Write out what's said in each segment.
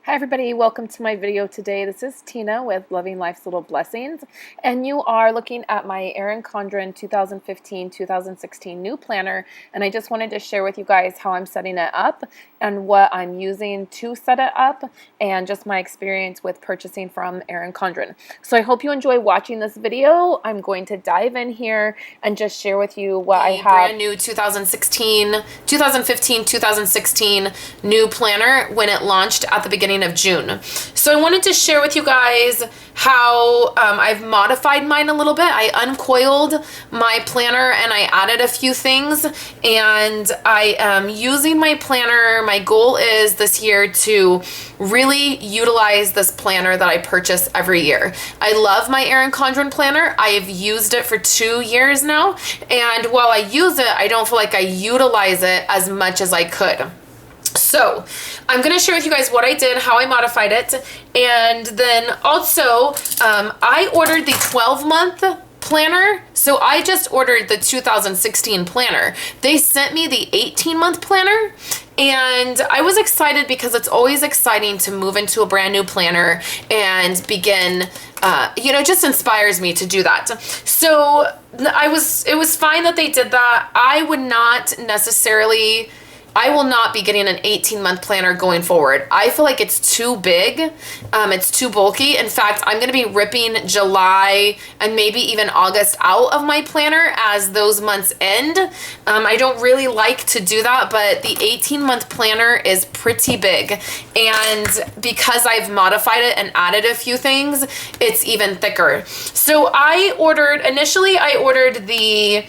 Hi everybody, welcome to my video today. This is Tina with Loving Life's Little Blessings, and you are looking at my Erin Condren 2015-2016 new planner, and I just wanted to share with you guys how I'm setting it up and what I'm using to set it up and just my experience with purchasing from Erin Condren. So I hope you enjoy watching this video. I'm going to dive in here and just share with you what I have. Brand new 2015-2016 new planner when it launched at the beginning of June. So I wanted to share with you guys how I've modified mine a little bit. I uncoiled my planner and I added a few things, and I am using my planner. My goal is this year to really utilize this planner that I purchase every year. I love my Erin Condren planner. I've used it for 2 years now, and while I use it, I don't feel like I utilize it as much as I could. So I'm going to share with you guys what I did, how I modified it, and then also I ordered the 12-month planner. So I just ordered the 2016 planner. They sent me the 18-month planner, and I was excited because it's always exciting to move into a brand new planner and begin, it just inspires me to do that. So it was fine that they did that. I will not be getting an 18-month planner going forward. I feel like it's too big. It's too bulky. In fact, I'm going to be ripping July and maybe even August out of my planner as those months end. I don't really like to do that, but the 18-month planner is pretty big. And because I've modified it and added a few things, it's even thicker. So initially I ordered the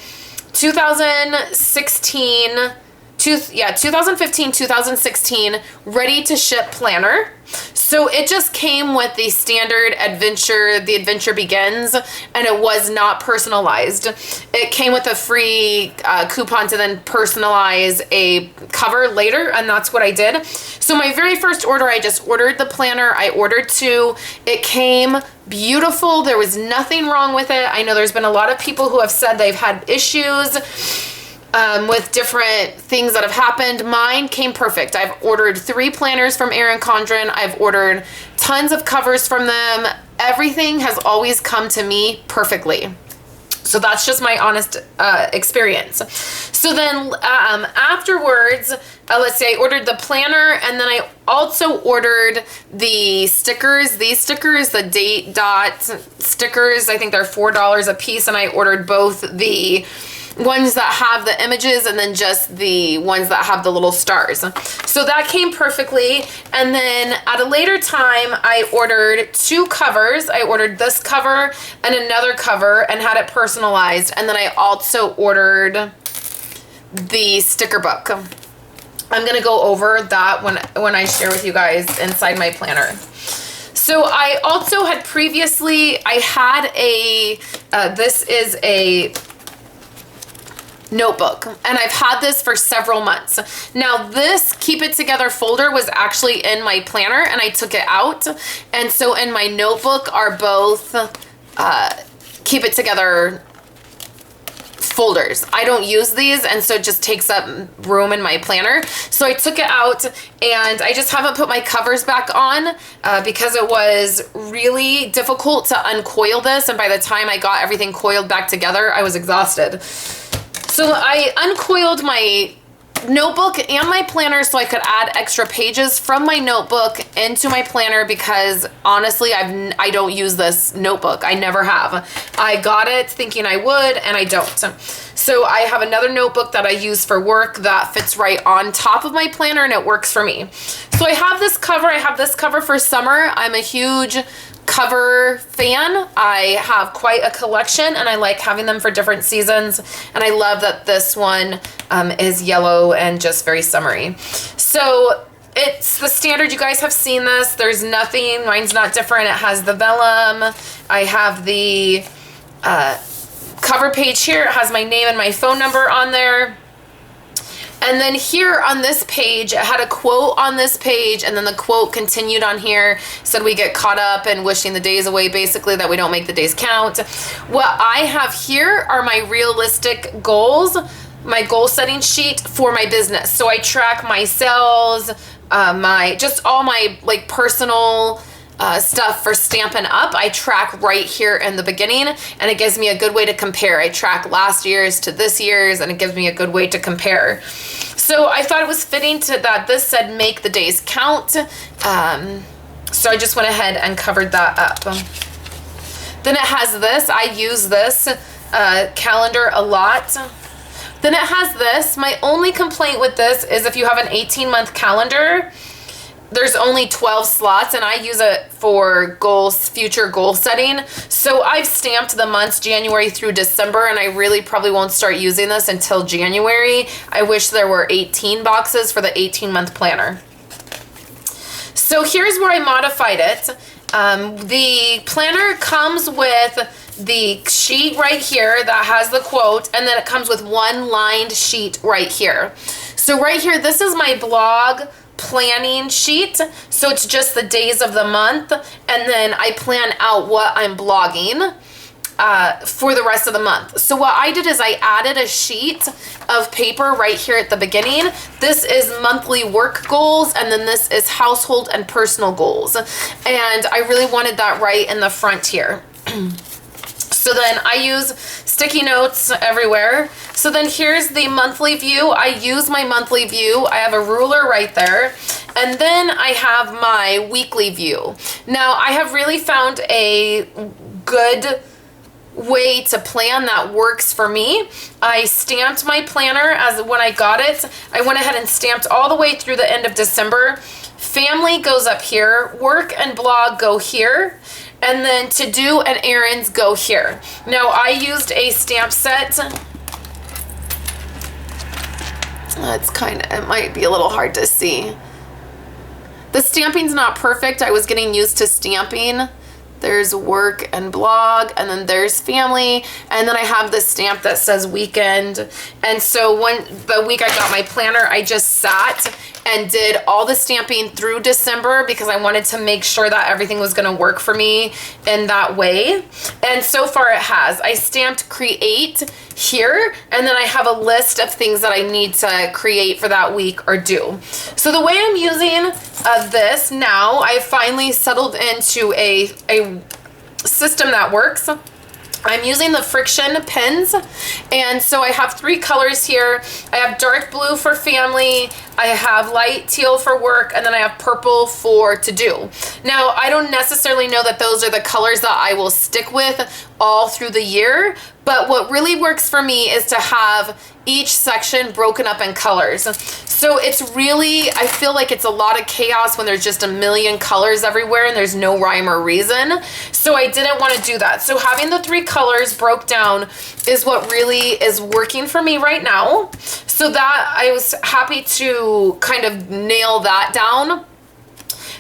2015-2016 ready to ship planner. So it just came with the standard adventure, the adventure begins, and it was not personalized. It came with a free coupon to then personalize a cover later, and that's what I did. So my very first order, I just ordered the planner. I ordered 2. It came beautiful. There was nothing wrong with it. I know there's been a lot of people who have said they've had issues with different things that have happened. Mine came perfect. I've ordered 3 planners from Erin Condren. I've ordered tons of covers from them. Everything has always come to me perfectly. So that's just my honest experience. So then afterwards, let's say I ordered the planner, and then I also ordered the stickers. These stickers, the date dot stickers, I think they're $4 a piece, and I ordered both the ones that have the images and then just the ones that have the little stars. So that came perfectly. And then at a later time, I ordered 2 covers. I ordered this cover and another cover and had it personalized. And then I also ordered the sticker book. I'm going to go over that when I share with you guys inside my planner. So I also had previously, I had this is a notebook, and I've had this for several months. Now this Keep It Together folder was actually in my planner, and I took it out, and so in my notebook are both Keep It Together folders. I don't use these, and so it just takes up room in my planner. So I took it out, and I just haven't put my covers back on because it was really difficult to uncoil this, and by the time I got everything coiled back together, I was exhausted. So I uncoiled my notebook and my planner so I could add extra pages from my notebook into my planner, because honestly, I don't use this notebook. I never have. I got it thinking I would, and I don't. So I have another notebook that I use for work that fits right on top of my planner, and it works for me. So I have this cover. I have this cover for summer. I'm a huge cover fan. I have quite a collection, and I like having them for different seasons, and I love that this one is yellow and just very summery. So it's the standard. You guys have seen this. There's nothing, mine's not different. It has the vellum. I have the cover page here. It has my name and my phone number on there. And then here on this page, it had a quote on this page, and then the quote continued on here. Said we get caught up in wishing the days away, basically, that we don't make the days count. What I have here are my realistic goals, my goal setting sheet for my business. So I track my sales, all my like personal stuff for Stampin' Up, I track right here in the beginning, and it gives me a good way to compare. I track last year's to this year's, and it gives me a good way to compare. So I thought it was fitting that this said make the days count. So I just went ahead and covered that up. Then it has this. I use this calendar a lot. Then it has this. My only complaint with this is if you have an 18-month calendar, there's only 12 slots, and I use it for goals, future goal setting. So I've stamped the months January through December, and I really probably won't start using this until January. I wish there were 18 boxes for the 18-month planner. So here's where I modified it. The planner comes with the sheet right here that has the quote, and then it comes with one lined sheet right here. So right here, this is my blog planning sheet. So it's just the days of the month, and then I plan out what I'm blogging for the rest of the month. So what I did is I added a sheet of paper right here at the beginning. This is monthly work goals, and then this is household and personal goals. And I really wanted that right in the front here. So then I use sticky notes everywhere. So then here's the monthly view. I use my monthly view. I have a ruler right there. And then I have my weekly view. Now I have really found a good way to plan that works for me. I stamped my planner as when I got it. I went ahead and stamped all the way through the end of December. Family goes up here. Work and blog go here. And then to do and errands go here. Now I used a stamp set. It might be a little hard to see. The stamping's not perfect. I was getting used to stamping. There's work and blog, and then there's family, and then I have this stamp that says weekend. And so the week I got my planner, I just sat and did all the stamping through December because I wanted to make sure that everything was going to work for me in that way. And so far it has. I stamped create here, and then I have a list of things that I need to create for that week or do. So the way I'm using this now, I finally settled into a system that works. I'm using the friction pins, and so I have 3 colors here. I have dark blue for family, I have light teal for work, and then I have purple for to do. Now, I don't necessarily know that those are the colors that I will stick with all through the year, but what really works for me is to have each section broken up in colors. So it's really, I feel like it's a lot of chaos when there's just a million colors everywhere and there's no rhyme or reason. So I didn't want to do that. So having the 3 colors broke down is what really is working for me right now. So that I was happy to kind of nail that down.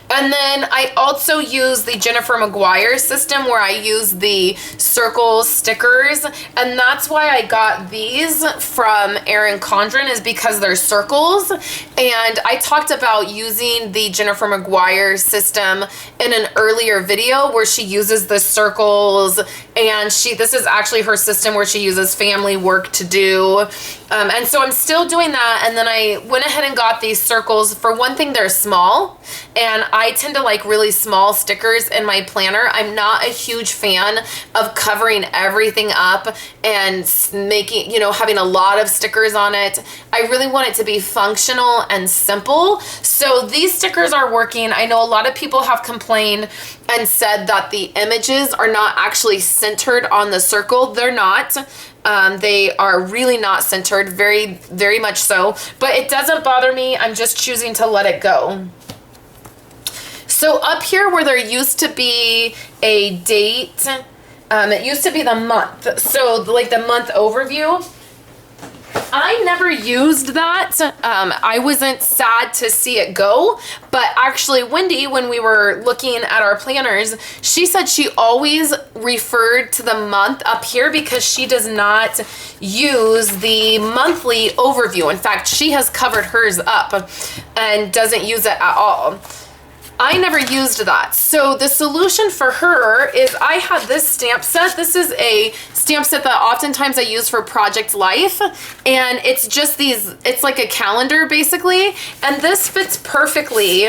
And then I also use the Jennifer McGuire system where I use the circle stickers, and that's why I got these from Erin Condren, is because they're circles. And I talked about using the Jennifer McGuire system in an earlier video where she uses the circles, and this is actually her system where she uses family, work, to do. And so I'm still doing that, and then I went ahead and got these circles. For one thing, they're small, and I tend to like really small stickers in my planner. I'm not a huge fan of covering everything up and making, having a lot of stickers on it. I really want it to be functional and simple. So these stickers are working. I know a lot of people have complained and said that the images are not actually centered on the circle. They're not. They are really not centered, very, very much so, but it doesn't bother me. I'm just choosing to let it go. So up here where there used to be a date, it used to be the month. So like the month overview, I never used that. I wasn't sad to see it go, but actually Wendy, when we were looking at our planners, she said she always referred to the month up here because she does not use the monthly overview. In fact, she has covered hers up and doesn't use it at all. I never used that. So the solution for her is I have this stamp set. This is a stamp set that oftentimes I use for Project Life. And it's just these, it's like a calendar basically. And this fits perfectly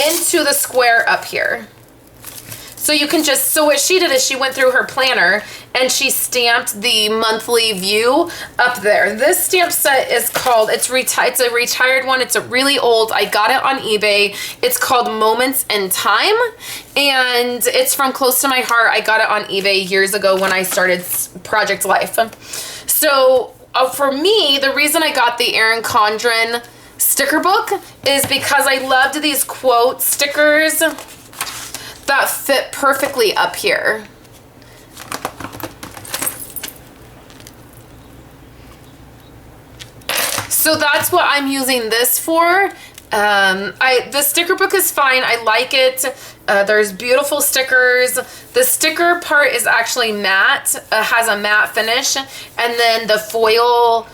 into the square up here. So you can just, so what she did is she went through her planner and she stamped the monthly view up there. This stamp set is called, it's a retired one. It's a really old, I got it on eBay. It's called Moments in Time. And it's from close to my heart. I got it on eBay years ago when I started Project Life. So for me, the reason I got the Erin Condren sticker book is because I loved these quote stickers that fit perfectly up here. So that's what I'm using this for. The sticker book is fine. I like it. There's beautiful stickers. The sticker part is actually matte. Has a matte finish. And then the foil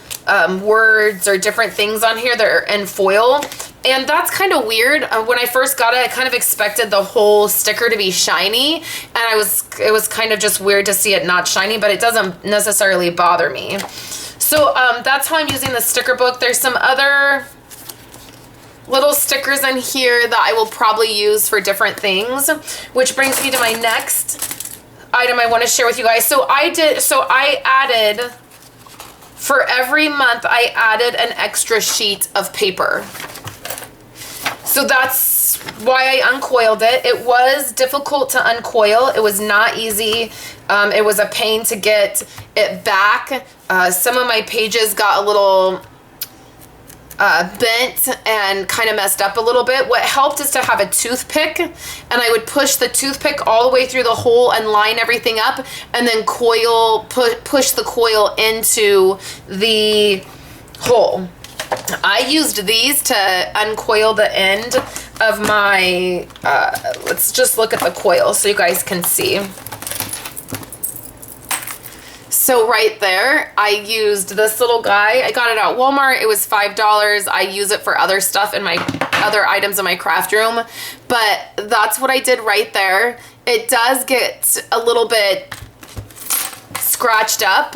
words or different things on here that are in foil. And that's kind of weird. When I first got it, I kind of expected the whole sticker to be shiny. And it was kind of just weird to see it not shiny, but it doesn't necessarily bother me. So that's how I'm using the sticker book. There's some other little stickers in here that I will probably use for different things, which brings me to my next item I want to share with you guys. So I added, for every month, I added an extra sheet of paper. So that's why I uncoiled it. It was difficult to uncoil. It was not easy. It was a pain to get it back. Some of my pages got a little bent and kind of messed up a little bit. What helped is to have a toothpick, and I would push the toothpick all the way through the hole and line everything up, and then push the coil into the hole. I used these to uncoil the end of my, let's just look at the coil so you guys can see. So right there, I used this little guy. I got it at Walmart. It was $5. I use it for other stuff in my other items in my craft room. But that's what I did right there. It does get a little bit scratched up.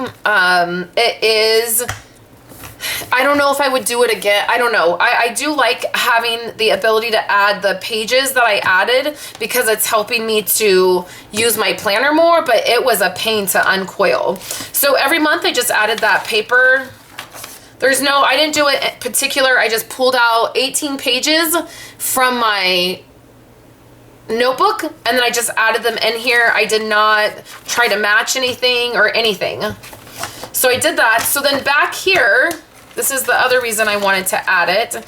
It is, I don't know if I would do it again. I don't know. I do like having the ability to add the pages that I added because it's helping me to use my planner more, but it was a pain to uncoil. So every month I just added that paper. I didn't do it in particular. I just pulled out 18 pages from my notebook and then I just added them in here. I did not try to match anything or anything. So I did that. So then back here, this is the other reason I wanted to add it.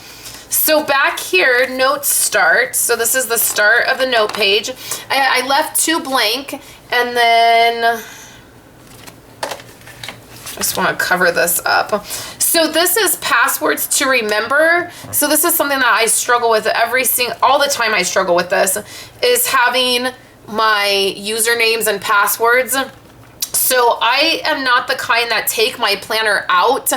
So back here, notes start. So this is the start of the note page. I left 2 blank, and then I just want to cover this up. So this is passwords to remember. So this is something that I struggle with all the time. I struggle with this, is having my usernames and passwords. So I am not the kind that take my planner out.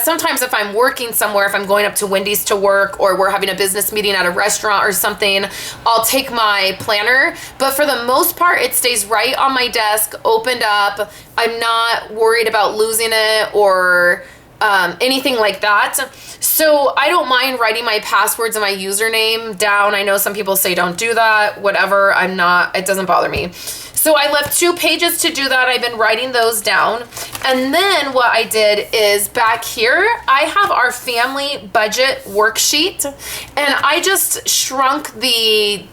Sometimes if I'm working somewhere, if I'm going up to Wendy's to work or we're having a business meeting at a restaurant or something, I'll take my planner. But for the most part, it stays right on my desk, opened up. I'm not worried about losing it or anything like that. So I don't mind writing my passwords and my username down. I know some people say don't do that, whatever. It doesn't bother me. So I left 2 pages to do that. I've been writing those down. And then what I did is back here, I have our family budget worksheet, and I just shrunk the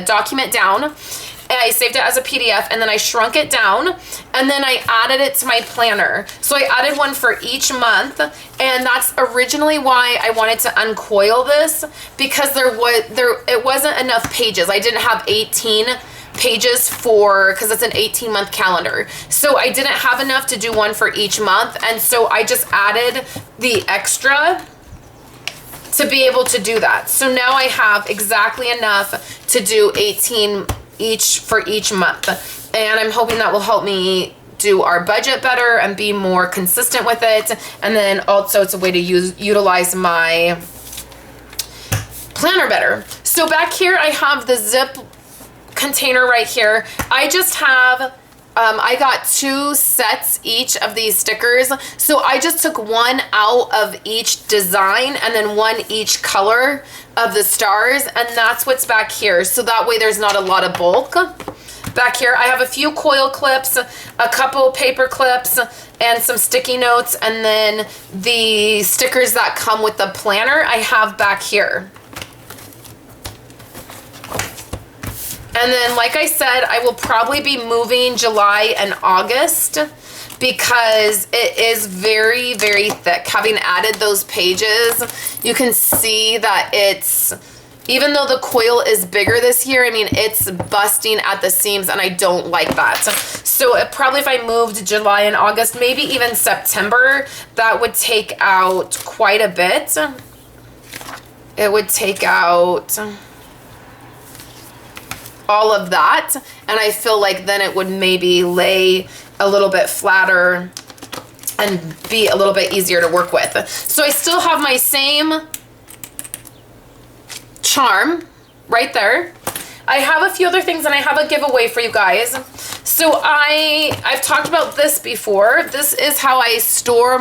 document down. And I saved it as a PDF, and then I shrunk it down, and then I added it to my planner. So I added one for each month, and that's originally why I wanted to uncoil this, because it wasn't enough pages. I didn't have 18 pages because it's an 18-month calendar. So I didn't have enough to do one for each month, and so I just added the extra to be able to do that. So now I have exactly enough to do 18 each for each month, and I'm hoping that will help me do our budget better and be more consistent with it. And then also it's a way to utilize my planner better. So back here I have the zip container right here. I just have I got 2 sets each of these stickers. So I just took one out of each design and then one each color of the stars, and that's what's back here. So that way there's not a lot of bulk. Back here I have a few coil clips, a couple paper clips, and some sticky notes, and then the stickers that come with the planner I have back here. And then, like I said, I will probably be moving July and August because it is very, very thick. Having added those pages, you can see that it's, even though the coil is bigger this year, I mean, it's busting at the seams, and I don't like that. So probably if I moved July and August, maybe even September, that would take out quite a bit. It would take out all of that, and I feel like then it would maybe lay a little bit flatter and be a little bit easier to work with. So I still have my same charm right there. I have a few other things, and I have a giveaway for you guys. So I've talked about this before. This is how I store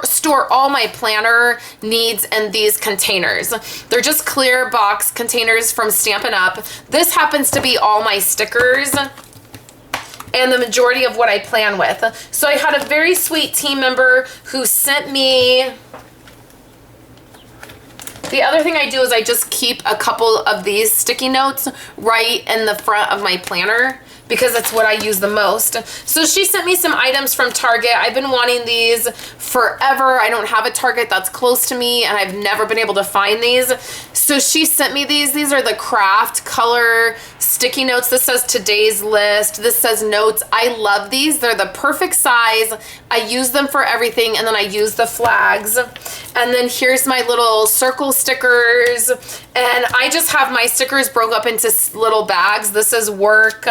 store all my planner needs in these containers. They're just clear box containers from Stampin' Up. This happens to be all my stickers and the majority of what I plan with. So I had a very sweet team member who sent me. The other thing I do is I just keep a couple of these sticky notes right in the front of my planner because that's what I use the most. So she sent me some items from Target. I've been wanting these forever. I don't have a Target that's close to me, and I've never been able to find these. So she sent me these. These are the craft color sticky notes. This says today's list. This says notes. I love these. They're the perfect size. I use them for everything, and then I use the flags. And then here's my little circle stickers. And I just have my stickers broke up into little bags. This is work.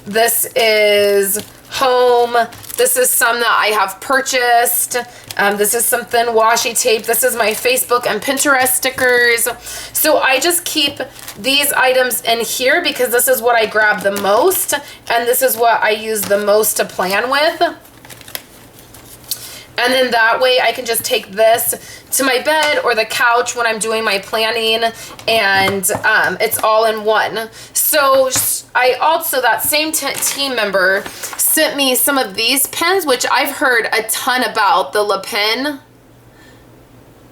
This is home. This is some that I have purchased. This is some thin washi tape. This is my Facebook and Pinterest stickers. So I just keep these items in here because this is what I grab the most, and this is what I use the most to plan with. And then that way I can just take this to my bed or the couch when I'm doing my planning, and it's all in one. So I also, that same team member sent me some of these pens, which I've heard a ton about, the Le Pen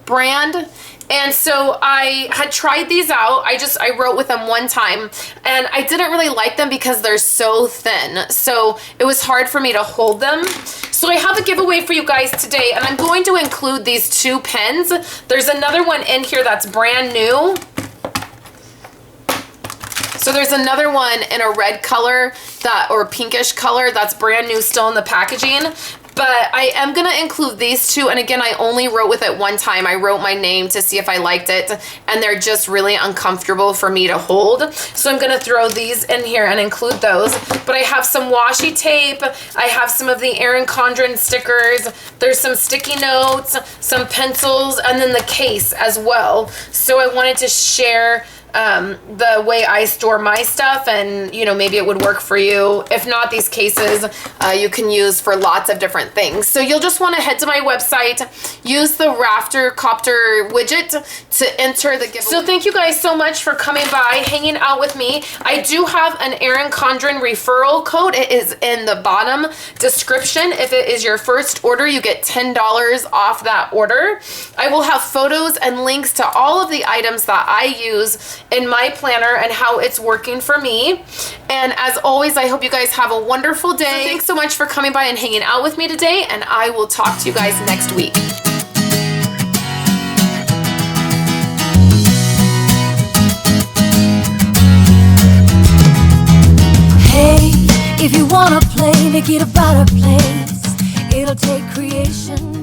brand. And so I had tried these out. I wrote with them one time, and I didn't really like them because they're so thin. So it was hard for me to hold them. So I have a giveaway for you guys today, and I'm going to include these 2 pens. There's another one in here that's brand new. So there's another one in a red color or pinkish color that's brand new, still in the packaging. But I am going to include these 2. And again, I only wrote with it one time. I wrote my name to see if I liked it. And they're just really uncomfortable for me to hold. So I'm going to throw these in here and include those. But I have some washi tape. I have some of the Erin Condren stickers. There's some sticky notes, some pencils, and then the case as well. So I wanted to share the way I store my stuff, and maybe it would work for you. If not, these cases you can use for lots of different things. So you'll just want to head to my website, use the Rafter Copter widget to enter the giveaway. So thank you guys so much for coming by, hanging out with me. I do have an Erin Condren referral code. It is in the bottom description. If it is your first order, you get $10 off that order. I will have photos and links to all of the items that I use in my planner and how it's working for me. And as always, I hope you guys have a wonderful day. So thanks so much for coming by and hanging out with me today, and I will talk to you guys next week. Hey, if you wanna play, make it about a place. It'll take creation.